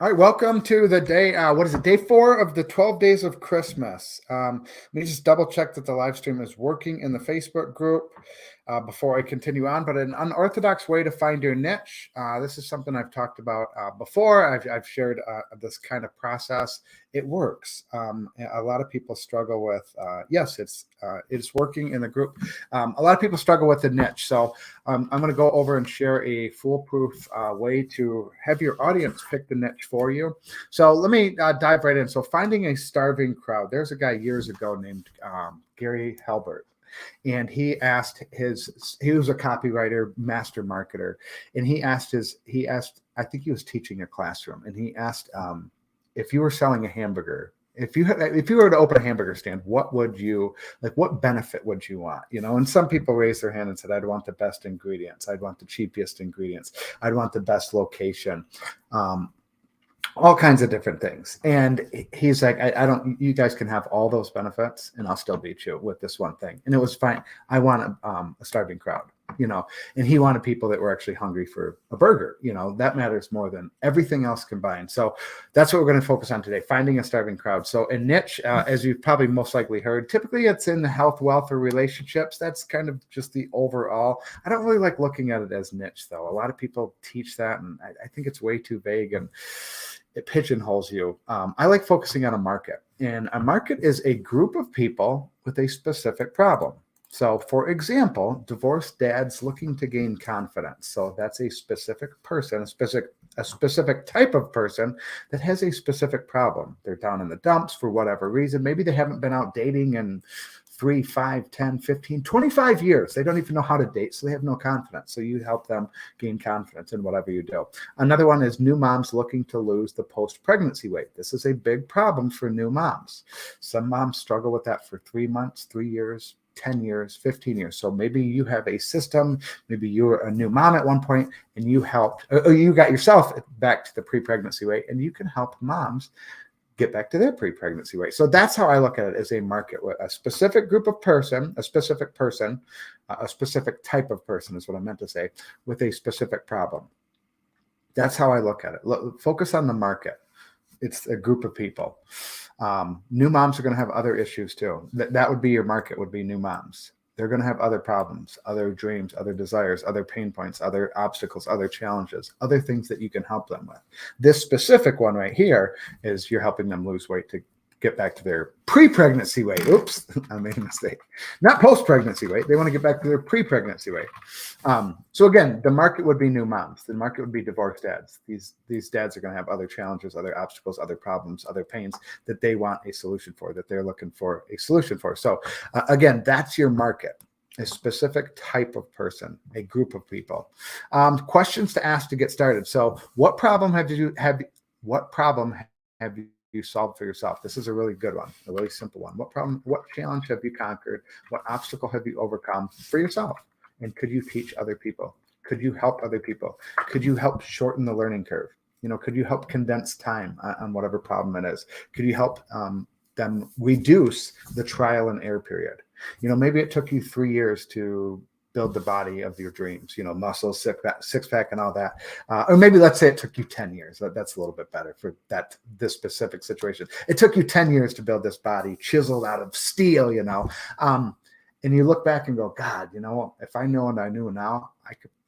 All right, welcome to the day. What is it? Day 4 of the 12 days of Christmas. Let me just double check that the live stream is working in the Facebook group before I continue on. But an unorthodox way to find your niche. This is something I've talked about before. I've shared this kind of process. It works. A lot of people struggle with. Yes, it's working in the group. A lot of people struggle with the niche. So I'm going to go over and share a foolproof way to have your audience pick the niche for you. So let me dive right in. So finding a starving crowd. There's a guy years ago named Gary Halbert. And he was a copywriter, master marketer. And he asked, I think he was teaching a classroom. And he asked if you were selling a hamburger, if you were to open a hamburger stand, what benefit would you want? And some people raised their hand and said, I'd want the best ingredients. I'd want the cheapest ingredients. I'd want the best location. All kinds of different things. And he's like, you guys can have all those benefits and I'll still beat you with this one thing. And it was fine. I want a starving crowd, and he wanted people that were actually hungry for a burger. That matters more than everything else combined. So that's what we're going to focus on today, finding a starving crowd. So a niche, as you've probably most likely heard, typically it's in the health, wealth, or relationships. That's kind of just the overall. I don't really like looking at it as niche though. A lot of people teach that and I think it's way too vague and it pigeonholes you. I like focusing on a market, and a market is a group of people with a specific problem. So for example, divorced dads looking to gain confidence. So that's a specific person, a specific type of person that has a specific problem. They're down in the dumps for whatever reason. Maybe they haven't been out dating in 3, 5, 10, 15, 25 years. They don't even know how to date, so they have no confidence. So you help them gain confidence in whatever you do. Another one is new moms looking to lose the post-pregnancy weight. This is a big problem for new moms. Some moms struggle with that for 3 months, 3 years, 10 years, 15 years. So maybe you have a system, maybe you were a new mom at one point and you helped, or you got yourself back to the pre-pregnancy weight, and you can help moms get back to their pre-pregnancy weight. So that's how I look at it, as a market, a specific group of person, a specific type of person is what I meant to say, with a specific problem. That's how I look at it. Focus on the market. It's a group of people. New moms are going to have other issues too. That would be your market, would be new moms. They're going to have other problems, other dreams, other desires, other pain points, other obstacles, other challenges, other things that you can help them with. This specific one right here is you're helping them lose weight to get back to their pre-pregnancy weight. Oops, I made a mistake. Not post-pregnancy weight. They want to get back to their pre-pregnancy weight. So again, the market would be new moms. The market would be divorced dads. These dads are going to have other challenges, other obstacles, other problems, other pains that they want a solution for, that they're looking for a solution for. So again, that's your market. A specific type of person, a group of people. Questions to ask to get started. So what problem have you solved for yourself? This is a really good one, a really simple one. What challenge have you conquered? What obstacle have you overcome for yourself? And could you teach other people? Could you help other people? Could you help shorten the learning curve? Could you help condense time on whatever problem it is? Could you help them reduce the trial and error period? Maybe it took you 3 years to build the body of your dreams, muscles, six pack and all that. Or maybe let's say it took you 10 years. That's a little bit better for this specific situation. It took you 10 years to build this body chiseled out of steel, and you look back and go, God, if I know what I knew now,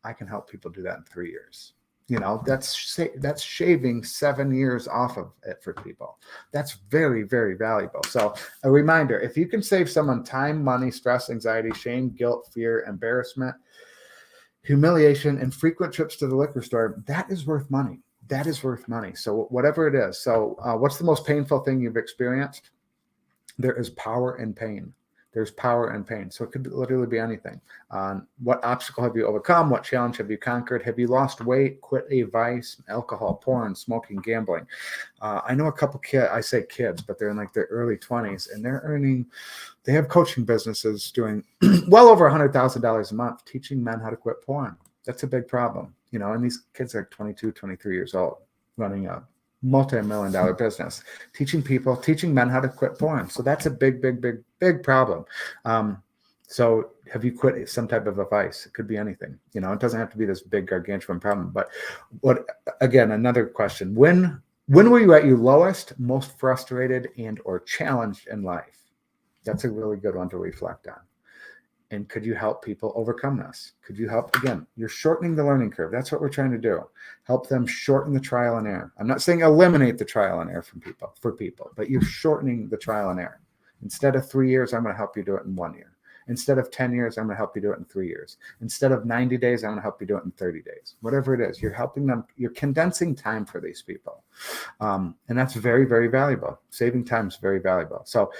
I can help people do that in 3 years. That's shaving 7 years off of it for people. That's very, very valuable. So a reminder, if you can save someone time, money, stress, anxiety, shame, guilt, fear, embarrassment, humiliation, and frequent trips to the liquor store, that is worth money. That is worth money. So whatever it is. So what's the most painful thing you've experienced? There is power in pain. There's power in pain. So it could literally be anything. What obstacle have you overcome? What challenge have you conquered? Have you lost weight, quit a vice, alcohol, porn, smoking, gambling? I know a couple kids, I say kids, but they're in like their early 20s, and they have coaching businesses doing well over $100,000 a month, teaching men how to quit porn. That's a big problem, and these kids are 22, 23 years old, running a multi-million-dollar business, teaching men how to quit porn. So that's a big, big, big, big problem. So have you quit some type of a vice? It could be anything. It doesn't have to be this big gargantuan problem. But another question, when When were you at your lowest, most frustrated and or challenged in life? That's a really good one to reflect on. And could you help people overcome this? Could you help? Again, you're shortening the learning curve. That's what we're trying to do. Help them shorten the trial and error. I'm not saying eliminate the trial and error for people, but you're shortening the trial and error. Instead of 3 years, I'm going to help you do it in 1 year. Instead of 10 years, I'm going to help you do it in 3 years. Instead of 90 days, I'm going to help you do it in 30 days. Whatever it is, you're helping them. You're condensing time for these people. And that's very, very valuable. Saving time is very valuable. So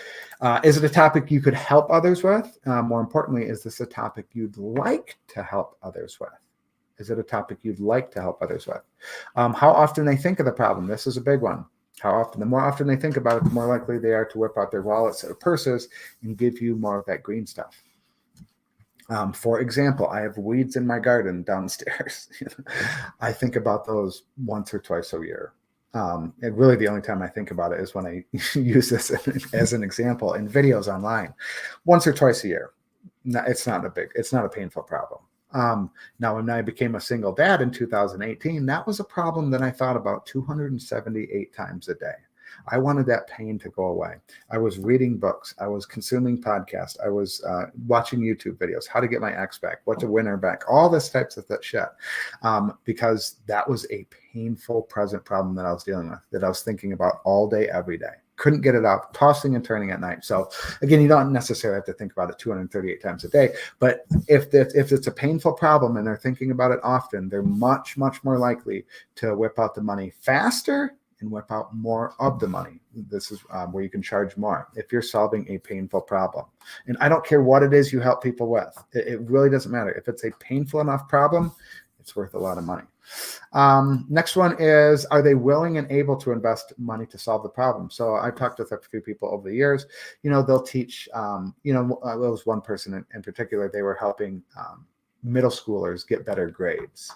is it a topic you could help others with? More importantly, is this a topic you'd like to help others with? Is it a topic you'd like to help others with? How often they think of the problem. This is a big one. How often? The more often they think about it, the more likely they are to whip out their wallets or purses and give you more of that green stuff. For example, I have weeds in my garden downstairs. I think about those once or twice a year. And really the only time I think about it is when I use this as an example in videos online. Once or twice a year. It's not a painful problem. Now, when I became a single dad in 2018, that was a problem that I thought about 278 times a day. I wanted that pain to go away. I was reading books. I was consuming podcasts. I was watching YouTube videos, how to get my ex back, what to win her back, all this types of that shit. Because that was a painful present problem that I was dealing with, that I was thinking about all day, every day. Couldn't get it out, tossing and turning at night. So again, you don't necessarily have to think about it 238 times a day, but if it's a painful problem and they're thinking about it often, they're much, much more likely to whip out the money faster and whip out more of the money. This is where you can charge more if you're solving a painful problem. And I don't care what it is you help people with. It really doesn't matter. If it's a painful enough problem, it's worth a lot of money. Next one is, are they willing and able to invest money to solve the problem? So I've talked with a few people over the years, they'll teach, there was one person in particular, they were helping middle schoolers get better grades,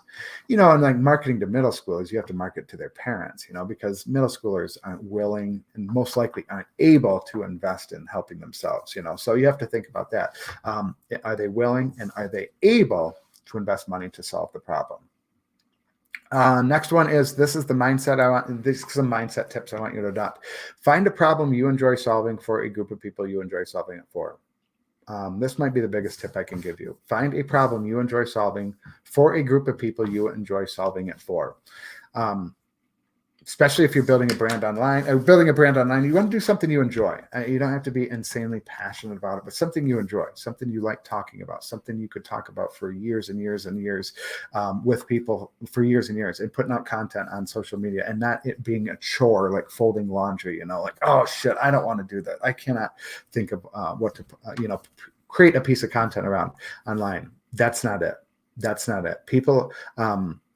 and like marketing to middle schoolers, you have to market to their parents, because middle schoolers aren't willing and most likely aren't able to invest in helping themselves, so you have to think about that. Are they willing and are they able to invest money to solve the problem? Next one is, this is the mindset these are some mindset tips I want you to adopt. Find a problem you enjoy solving for a group of people you enjoy solving it for. This might be the biggest tip I can give you. Find a problem you enjoy solving for a group of people you enjoy solving it for. Especially if you're building a brand online, you want to do something you enjoy. You don't have to be insanely passionate about it, but something you enjoy, something you like talking about, something you could talk about for years and years and years with people for years and years, and putting out content on social media, and not it being a chore like folding laundry, like, oh shit, I don't want to do that. I cannot think of what to, create a piece of content around online. That's not it. People,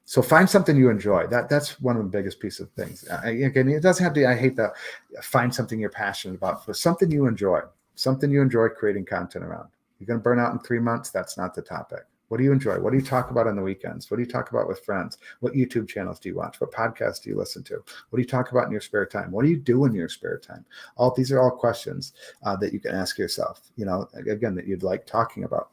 so find something you enjoy. That's one of the biggest pieces of things. Again, it doesn't have to, I hate that, find something you're passionate about, but something you enjoy creating content around. You're going to burn out in 3 months. That's not the topic. What do you enjoy? What do you talk about on the weekends? What do you talk about with friends? What YouTube channels do you watch? What podcasts do you listen to? What do you talk about in your spare time? What do you do in your spare time? These are all questions that you can ask yourself, again, that you'd like talking about.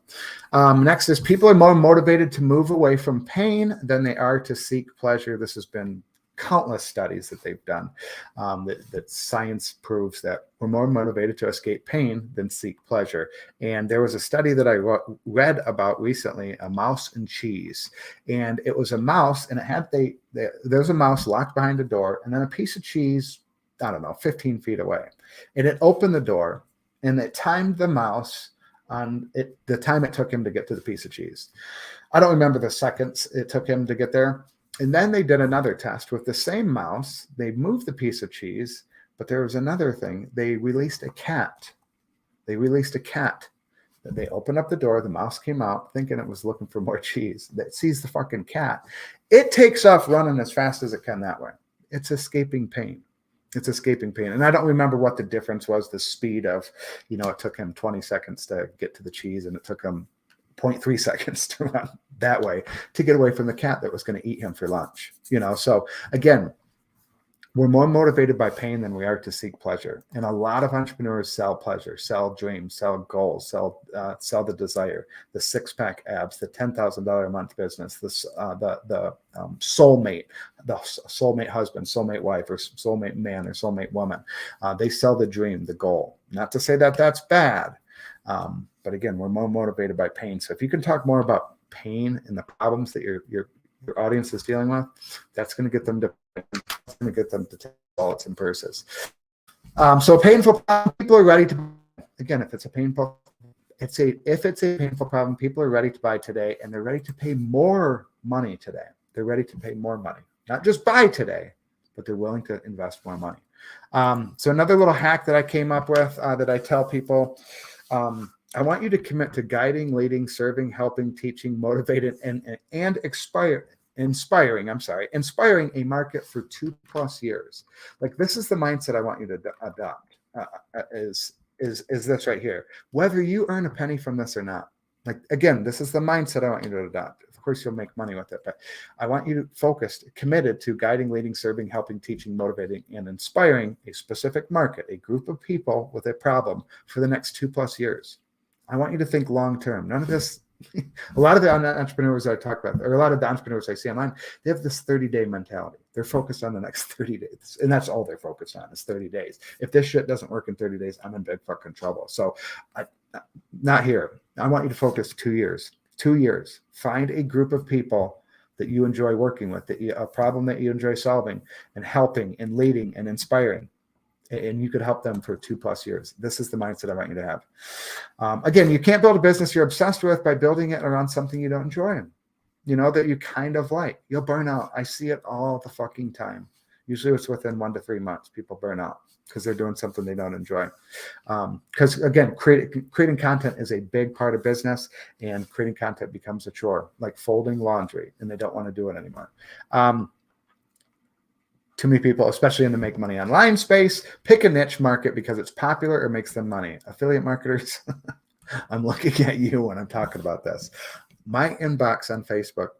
Next is, people are more motivated to move away from pain than they are to seek pleasure. This has been countless studies that they've done that science proves that we're more motivated to escape pain than seek pleasure. And there was a study that I read about recently, a mouse and cheese. And it was a mouse, and it had there was a mouse locked behind a door, and then a piece of cheese, I don't know, 15 feet away. And it opened the door, and it timed the mouse on the time it took him to get to the piece of cheese. I don't remember the seconds it took him to get there. And then they did another test with the same mouse. They moved the piece of cheese, but there was another thing. They released a cat. They opened up the door. The mouse came out thinking it was looking for more cheese. It sees the fucking cat. It takes off running as fast as it can that way. It's escaping pain. And I don't remember what the difference was, the speed of, it took him 20 seconds to get to the cheese, and it took him 0.3 seconds to run that way to get away from the cat that was going to eat him for lunch. So again, We're more motivated by pain than we are to seek pleasure. And a lot of entrepreneurs sell pleasure, sell dreams, sell goals, sell the desire, the six-pack abs, the $10,000 a month business, the soulmate, the soulmate husband, soulmate wife, or soulmate man, or soulmate woman. They sell the dream, the goal. Not to say that that's bad, but again, we're more motivated by pain. So if you can talk more about pain and the problems that your audience is dealing with, that's going to get them to take wallets and purses. So a painful problem, people are ready to, again, if it's a painful problem, people are ready to buy today, and they're ready to pay more money today. They're ready to pay more money, not just buy today, but they're willing to invest more money. So another little hack that I came up with that I tell people, I want you to commit to guiding, leading, serving, helping, teaching, motivating, and inspiring a market for 2+ years. Like, this is the mindset I want you to adopt. Is this right here? Whether you earn a penny from this or not. Like, again, this is the mindset I want you to adopt. Of course, you'll make money with it, but I want you to focus, committed to guiding, leading, serving, helping, teaching, motivating, and inspiring a specific market, a group of people with a problem for the next 2+ years. I want you to think long-term. None of this. A lot of the entrepreneurs I talk about, or a lot of the entrepreneurs I see online, they have this 30-day mentality. They're focused on the next 30 days, and that's all they're focused on is 30 days. If this shit doesn't work in 30 days, I'm in big fucking trouble. So not here. I want you to focus 2 years. 2 years. Find a group of people that you enjoy working with, a problem that you enjoy solving and helping and leading and inspiring. And you could help them for 2+ years. This is the mindset I want you to have. Again, you can't build a business you're obsessed with by building it around something you don't enjoy, that you kind of like. You'll burn out. I see it all the fucking time. Usually it's within 1 to 3 months. People burn out because they're doing something they don't enjoy. Because again, creating content is a big part of business, and creating content becomes a chore, like folding laundry, and they don't want to do it anymore. Too many people, especially in the make money online space, pick a niche market because it's popular or makes them money. Affiliate marketers, I'm looking at you when I'm talking about this. My inbox on Facebook,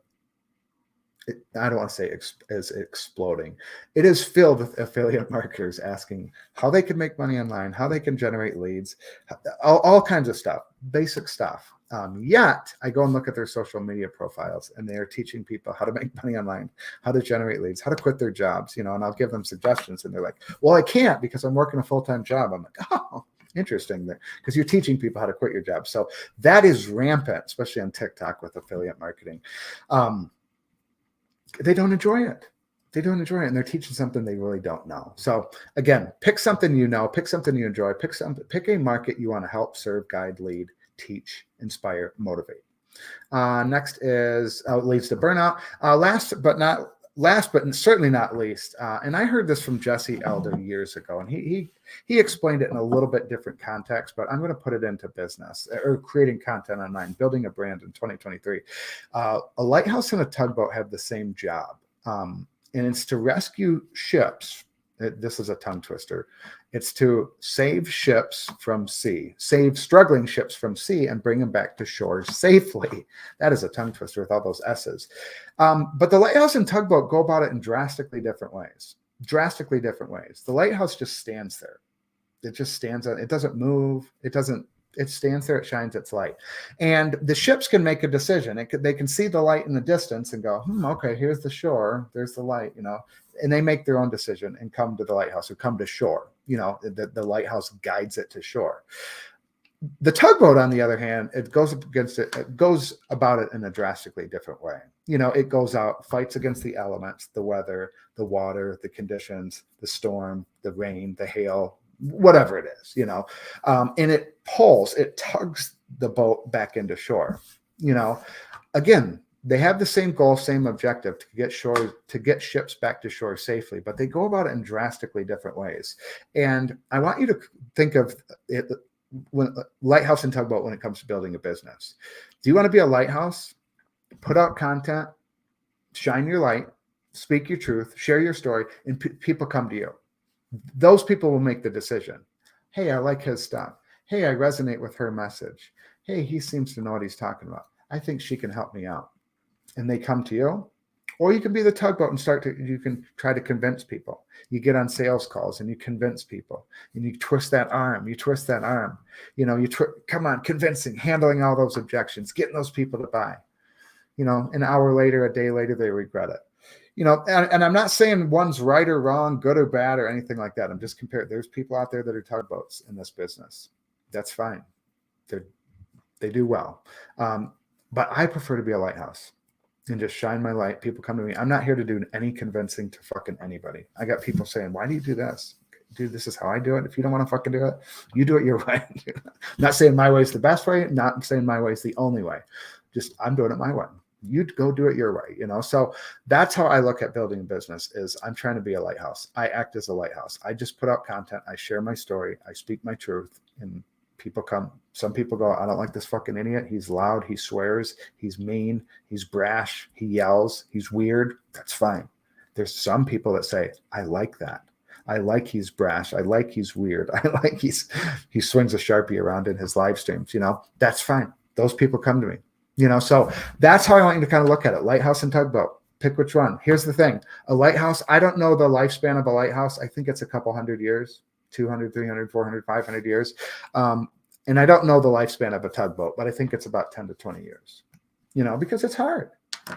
I don't want to say is exploding. It is filled with affiliate marketers asking how they can make money online, how they can generate leads, all kinds of stuff, basic stuff. Yet I go and look at their social media profiles, and they are teaching people how to make money online, how to generate leads, how to quit their jobs, and I'll give them suggestions, and they're like, well, I can't because I'm working a full-time job. I'm like, oh, interesting, there, because you're teaching people how to quit your job. So that is rampant, especially on TikTok with affiliate marketing. They don't enjoy it. They don't enjoy it, and they're teaching something they really don't know. So again, pick something you know, pick something you enjoy, pick a market you want to help, serve, guide, lead, teach, inspire, motivate. Next is leads to burnout. Last but certainly not least, and I heard this from Jesse Elder years ago, and he explained it in a little bit different context, but I'm going to put it into business or creating content online, building a brand in 2023. A lighthouse and a tugboat have the same job, and it's to rescue ships. This is a tongue twister. It's to save ships from sea, save struggling ships from sea, and bring them back to shore safely. That is a tongue twister with all those S's. But the lighthouse and tugboat go about it in drastically different ways. Drastically different ways. The lighthouse just stands there. It just stands there. It doesn't move. It stands there, it shines its light. And the ships can make a decision. They can see the light in the distance and go, okay, here's the shore, there's the light, and they make their own decision and come to the lighthouse or come to shore. The lighthouse guides it to shore. The tugboat, on the other hand, it goes about it in a drastically different way. It goes out, fights against the elements, the weather, the water, the conditions, the storm, the rain, the hail, whatever it is, and it tugs the boat back into shore. Again, they have the same goal, same objective, to get ships back to shore safely, but they go about it in drastically different ways. And I want you to think of it when lighthouse and tugboat when it comes to building a business. Do you want to be a lighthouse? Put out content, shine your light, speak your truth, share your story, and people come to you. Those people will make the decision. Hey, I like his stuff. Hey, I resonate with her message. Hey, he seems to know what he's talking about. I think she can help me out. And they come to you. Or you can be the tugboat and you can try to convince people. You get on sales calls and you convince people and you twist that arm, come on, convincing, handling all those objections, getting those people to buy. An hour later, a day later, they regret it. And I'm not saying one's right or wrong, good or bad or anything like that. I'm just comparing. There's people out there that are tugboats in this business. That's fine. They do well. But I prefer to be a lighthouse and just shine my light. People come to me. I'm not here to do any convincing to fucking anybody. I got people saying, why do you do this? Dude, this is how I do it. If you don't want to fucking do it, you do it your way. Not saying my way is the best way. Not saying my way is the only way. Just I'm doing it my way. You go do it your way, So that's how I look at building a business is I'm trying to be a lighthouse. I act as a lighthouse. I just put out content. I share my story. I speak my truth, and people come. Some people go, I don't like this fucking idiot. He's loud. He swears. He's mean. He's brash. He yells. He's weird. That's fine. There's some people that say, I like that. I like he's brash. I like he's weird. I like he swings a Sharpie around in his live streams. That's fine. Those people come to me. So that's how I want you to kind of look at it. Lighthouse and tugboat. Pick which one. Here's the thing. A lighthouse, I don't know the lifespan of a lighthouse. I think it's a couple hundred years, 200, 300, 400, 500 years. And I don't know the lifespan of a tugboat, but I think it's about 10 to 20 years, because it's hard.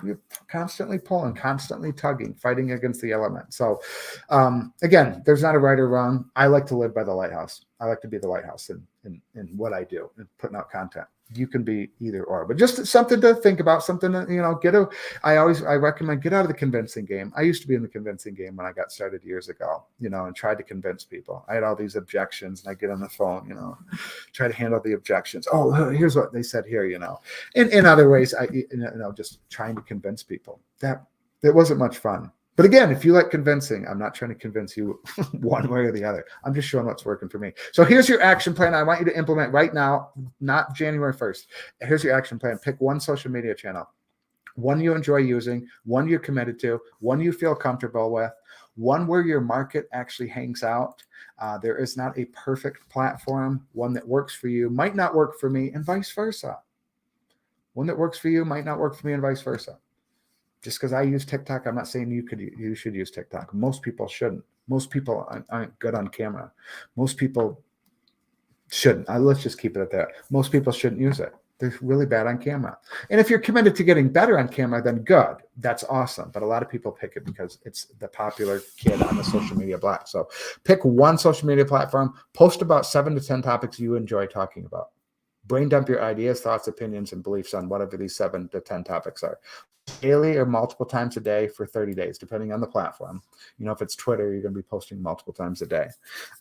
You're constantly pulling, constantly tugging, fighting against the element. So again, there's not a right or wrong. I like to live by the lighthouse. I like to be the lighthouse in what I do and putting out content. You can be either or, but just something to think about, something to, I recommend get out of the convincing game. I used to be in the convincing game when I got started years ago, and tried to convince people. I had all these objections and I get on the phone, try to handle the objections. Oh, here's what they said here, in other ways, just trying to convince people that it wasn't much fun. But again, if you like convincing, I'm not trying to convince you one way or the other. I'm just showing what's working for me. So here's your action plan. I want you to implement right now, not January 1st. Here's your action plan. Pick one social media channel, one you enjoy using, one you're committed to, one you feel comfortable with, one where your market actually hangs out. There is not a perfect platform. One that works for you might not work for me, and vice versa. One that works for you might not work for me, and vice versa. Just because I use TikTok, I'm not saying you should use TikTok. Most people shouldn't. Most people aren't good on camera. Most people shouldn't. Let's just keep it at that. Most people shouldn't use it. They're really bad on camera. And if you're committed to getting better on camera, then good. That's awesome. But a lot of people pick it because it's the popular kid on the social media block. So pick one social media platform, post about 7 to 10 topics you enjoy talking about. Brain dump your ideas, thoughts, opinions, and beliefs on whatever these 7 to 10 topics are. Daily or multiple times a day for 30 days, depending on the platform. If it's Twitter, you're going to be posting multiple times a day.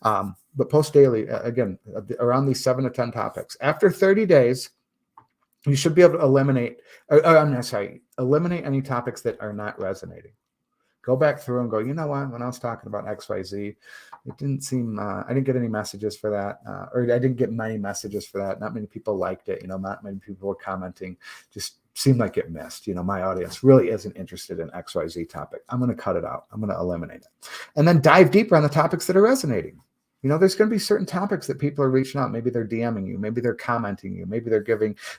But post daily, again, around these 7 to 10 topics. After 30 days, you should be able to eliminate any topics that are not resonating. Go back through and go, you know what, when I was talking about XYZ, it didn't seem, I didn't get any messages for that, or I didn't get many messages for that. Not many people liked it. Not many people were commenting. Just seemed like it missed. My audience really isn't interested in XYZ topic. I'm going to cut it out. I'm going to eliminate it. And then dive deeper on the topics that are resonating. There's going to be certain topics that people are reaching out. Maybe they're DMing you. Maybe they're commenting you. Maybe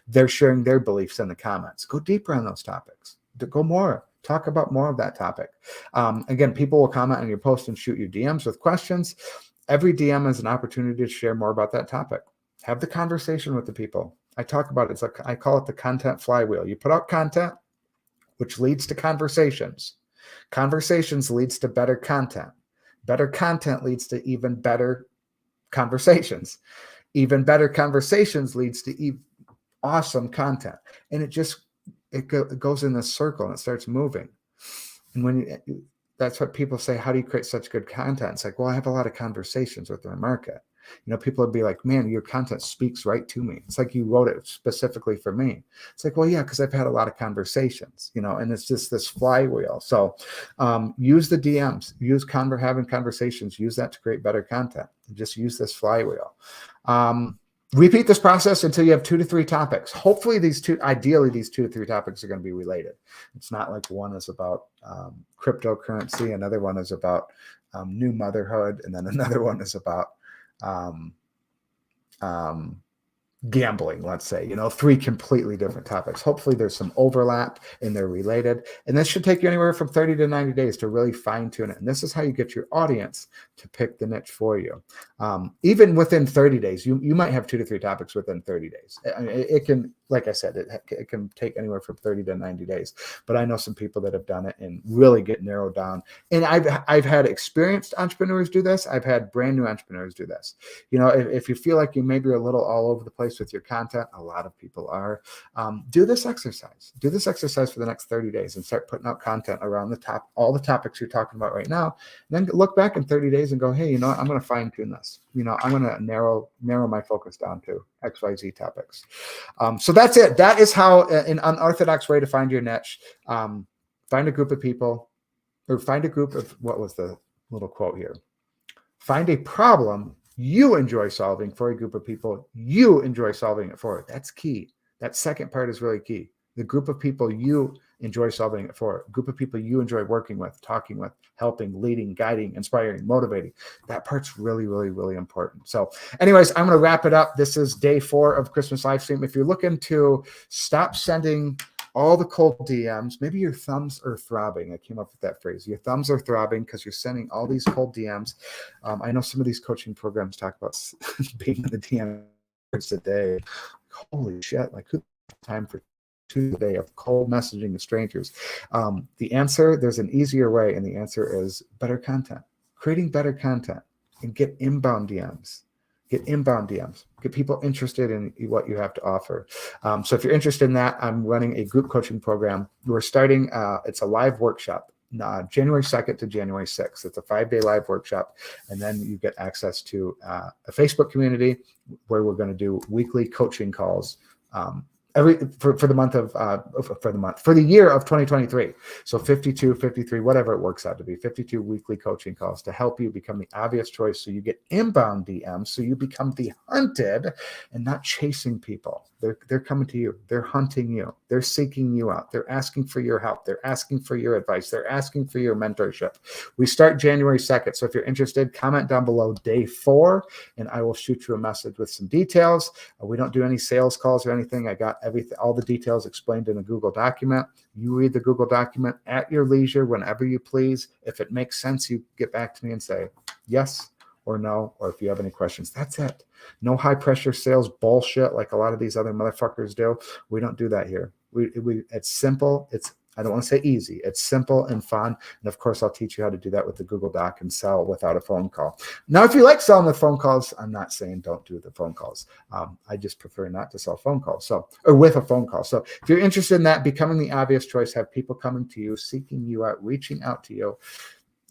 they're sharing their beliefs in the comments. Go deeper on those topics. Go more. Talk about more of that topic. Again, people will comment on your post and shoot you DMs with questions. Every DM is an opportunity to share more about that topic. Have the conversation with the people. I talk about it. I call it the content flywheel. You put out content, which leads to conversations. Conversations leads to better content. Better content leads to even better conversations. Even better conversations leads to awesome content. And it goes in this circle and it starts moving. And that's what people say, how do you create such good content? It's like, well, I have a lot of conversations with my market. People would be like, man, your content speaks right to me. It's like you wrote it specifically for me. It's like, well, yeah, because I've had a lot of conversations, and it's just this flywheel. So use the DMs, use having conversations, use that to create better content. Just use this flywheel. Repeat this process until you have 2 to 3 topics. Hopefully ideally these 2 to 3 topics are going to be related. It's not like one is about cryptocurrency, another one is about new motherhood, and then another one is about gambling, let's say, 3 completely different topics. Hopefully there's some overlap and they're related. And this should take you anywhere from 30 to 90 days to really fine tune it. And this is how you get your audience to pick the niche for you. Even within 30 days, you might have 2 to 3 topics within 30 days. I mean, it can, like I said, it can take anywhere from 30 to 90 days. But I know some people that have done it and really get narrowed down. And I've had experienced entrepreneurs do this. I've had brand new entrepreneurs do this. If you feel like you maybe are a little all over the place with your content, a lot of people are, do this exercise. Do this exercise for the next 30 days and start putting out content around all the topics you're talking about right now. And then look back in 30 days and go, hey, I'm going to fine tune this. I'm going to narrow my focus down to XYZ topics. So that's it. That is how an unorthodox way to find your niche. Find a group of people, or find a group of, what was the little quote here? Find a problem you enjoy solving for a group of people you enjoy solving it for. That's key. That second part is really key. The group of people you enjoy solving it for, a group of people you enjoy working with, talking with, helping, leading, guiding, inspiring, motivating. That part's really, really, really important. So anyways, I'm going to wrap it up. This is day 4 of Christmas live stream. If you're looking to stop sending all the cold DMs, maybe your thumbs are throbbing. I came up with that phrase. Your thumbs are throbbing because you're sending all these cold DMs. I know some of these coaching programs talk about being in the DM a day. Holy shit. Like, who has time for 2 a day of cold messaging to strangers? The answer, there's an easier way. And the answer is better content, creating better content, and get inbound DMs. Get people interested in what you have to offer. So if you're interested in that, I'm running a group coaching program. We're starting, it's a live workshop, January 2nd to January 6th. It's a 5-day live workshop. And then you get access to a Facebook community where we're going to do weekly coaching calls for the year of 2023. So 52, 53, whatever it works out to be, 52 weekly coaching calls to help you become the obvious choice. So you get inbound DMs. So you become the hunted and not chasing people. They're coming to you. They're hunting you. They're seeking you out. They're asking for your help. They're asking for your advice. They're asking for your mentorship. We start January 2nd. So if you're interested, comment down below day 4, and I will shoot you a message with some details. We don't do any sales calls or anything. I got everything, all the details explained in a Google document. You read the Google document at your leisure, whenever you please. If it makes sense, you get back to me and say yes or no, or if you have any questions. That's it. No high pressure sales bullshit like a lot of these other motherfuckers do. We don't do that here. It's simple. I don't want to say easy. It's simple and fun. And of course, I'll teach you how to do that with the Google Doc and sell without a phone call. Now, if you like selling with phone calls, I'm not saying don't do the phone calls. I just prefer not to sell phone calls. Or with a phone call. So if you're interested in that, becoming the obvious choice, have people coming to you, seeking you out, reaching out to you.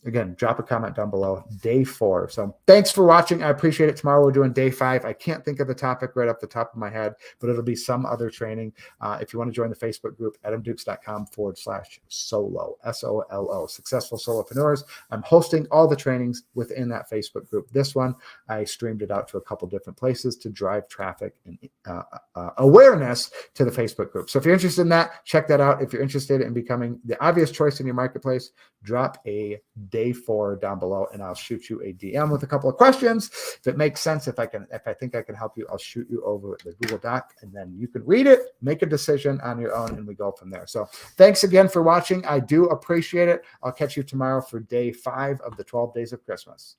Again, drop a comment down below. Day 4. So thanks for watching. I appreciate it. Tomorrow we're doing day 5. I can't think of the topic right off the top of my head, but it'll be some other training. If you want to join the Facebook group, adamdukes.com/solo, SOLO, Successful Solopreneurs. I'm hosting all the trainings within that Facebook group. This one, I streamed it out to a couple different places to drive traffic and awareness to the Facebook group. So if you're interested in that, check that out. If you're interested in becoming the obvious choice in your marketplace, drop a day 4 down below, and I'll shoot you a DM with a couple of questions. If it makes sense, if I think I can help you, I'll shoot you over the Google Doc, and then you can read it, make a decision on your own, and we go from there. So thanks again for watching. I do appreciate it. I'll catch you tomorrow for day 5 of the 12 days of Christmas.